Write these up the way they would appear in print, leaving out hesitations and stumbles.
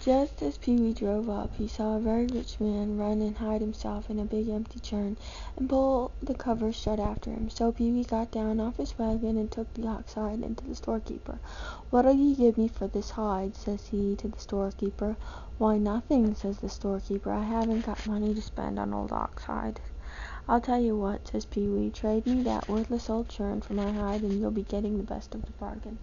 Just as Pee-wee drove up, he saw a very rich man run and hide himself in a big empty churn, and pull the cover shut after him. So Pee-wee got down off his wagon and took the ox hide into the storekeeper. "What'll ye give me for this hide?" says he to the storekeeper. "Why, nothing," says the storekeeper. "I haven't got money to spend on old ox hide." "I'll tell you what," says Pee-wee, "trade me that worthless old churn for my hide, and you'll be getting the best of the bargain."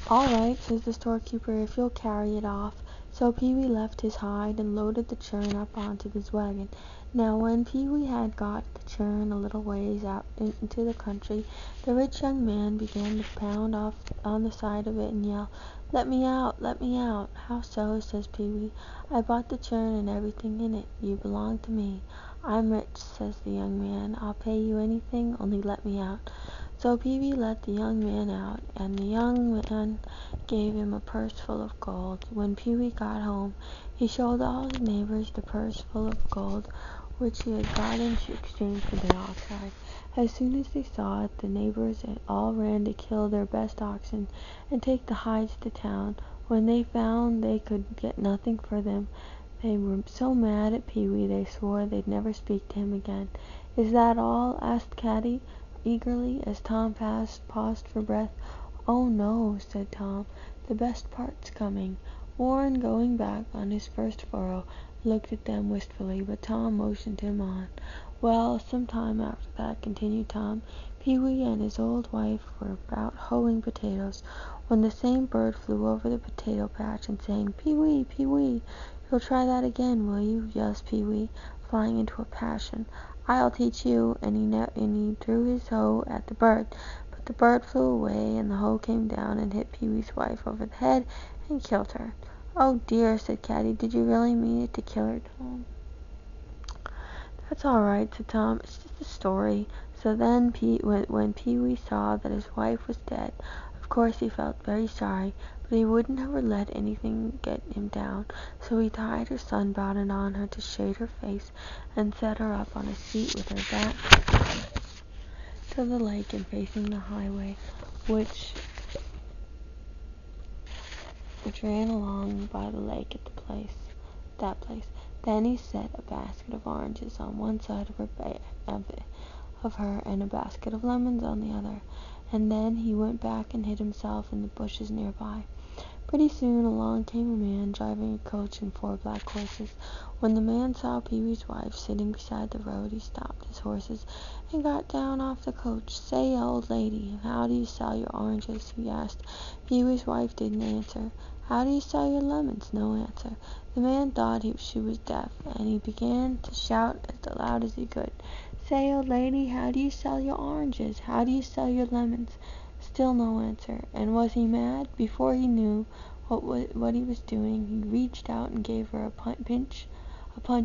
"All right," says the storekeeper, "if you'll carry it off." So Pee-wee left his hide and loaded the churn up onto his wagon. Now when Pee-wee had got the churn a little ways out into the country, the rich young man began to pound off on the side of it and yell, "Let me out! Let me out!" "How so?" says Pee-wee. "I bought the churn and everything in it. You belong to me." "I'm rich," says the young man. "I'll pay you anything, only let me out." So Pee-wee let the young man out, and the young man gave him a purse full of gold. When Pee-wee got home, he showed all his neighbors the purse full of gold which he had got in exchange for their ox hide. As soon as they saw it, the neighbors all ran to kill their best oxen and take the hides to town. When they found they could get nothing for them, they were so mad at Pee-wee they swore they'd never speak to him again. "Is that all?" asked CADDIE eagerly, as Tom paused for breath. "Oh no," said Tom, "the best part's coming." Warren, going back on his first furrow, looked at them wistfully, but Tom motioned him on. "Well, some time after that," continued Tom, "Pee-wee and his old wife were out hoeing potatoes, when the same bird flew over the potato patch and sang, 'Pee-wee, Pee-wee, you'll try that again, will you?' yells Pee-wee, flying into a passion. 'I'll teach you,' and he threw his hoe at the bird. But the bird flew away, and the hoe came down and hit Pee-wee's wife over the head and killed her." "Oh dear," said CADDIE, "did you really mean it to kill her, Tom?" "That's all right," said Tom. "It's just a story." So then when Pee-wee saw that his wife was dead, of course he felt very sorry, but he wouldn't have let anything get him down. So he tied her sunbonnet on her to shade her face, and set her up on a seat with her back to the lake and facing the highway, which ran along by the lake at that place. Then he set a basket of oranges on one side of her and a basket of lemons on the other, and then he went back and hid himself in the bushes nearby. Pretty soon along came a man driving a coach and 4 black horses. When the man saw Pee-wee's wife sitting beside the road, he stopped his horses and got down off the coach. "Say, old lady, how do you sell your oranges?" he asked. Pee-wee's wife didn't answer. "How do you sell your lemons?" No answer. The man thought she was deaf, and he began to shout as loud as he could, "Say, old lady, how do you sell your oranges? How do you sell your lemons?" Still no answer. And was he mad? Before he knew what he was doing, he reached out and gave her a punch,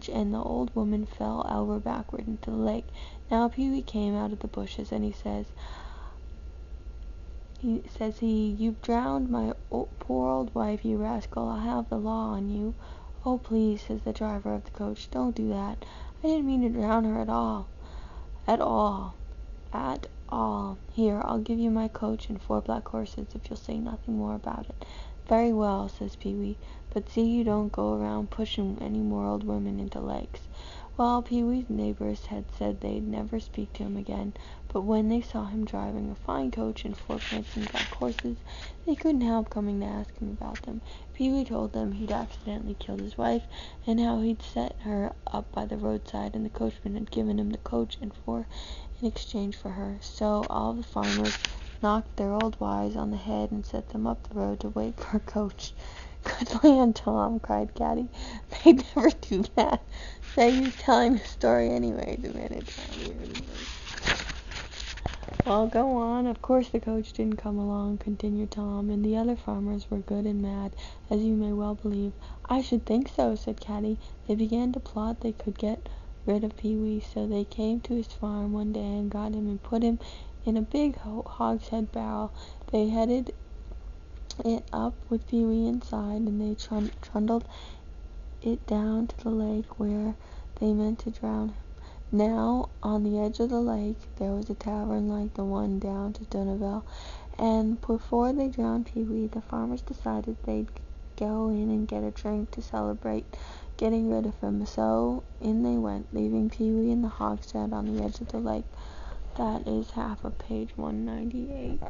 and the old woman fell over backward into the lake. Now Pee-wee came out of the bushes, and he says, "You've drowned my poor old wife, you rascal. I'll have the law on you." "Oh, please," says the driver of the coach, "don't do that. I didn't mean to drown her at all. At all. At all. Here, I'll give you my coach and 4 black horses if you'll say nothing more about it." "Very well," says Pee-wee, "but see you don't go around pushing any more old women into lakes." Well, Pee-wee's neighbors had said they'd never speak to him again, but when they saw him driving a fine coach and 4 prancing black horses, they couldn't help coming to ask him about them. Pee-wee told them he'd accidentally killed his wife, and how he'd set her up by the roadside, and the coachman had given him the coach and 4 in exchange for her. So all the farmers knocked their old wives on the head and set them up the road to wait for a coach. "Good land, Tom," cried CADDIE. "They'd never do that." "Say who's telling the story anyway," demanded Tom irritably. "Well, go on." "Of course the coach didn't come along," continued Tom, "and the other farmers were good and mad, as you may well believe." "I should think so," said CADDIE. "They began to plot they could get rid of Pee-wee, so they came to his farm one day and got him and put him in a big hogshead barrel. They headed it up with Pee-wee inside, and they trundled it down to the lake where they meant to drown him. Now, on the edge of the lake, there was a tavern like the one down to Dunaville, and before they drowned Pee-wee, the farmers decided they'd go in and get a drink to celebrate getting rid of him, so in they went, leaving Pee-wee in the hogshead on the edge of the lake. That is half of page 198.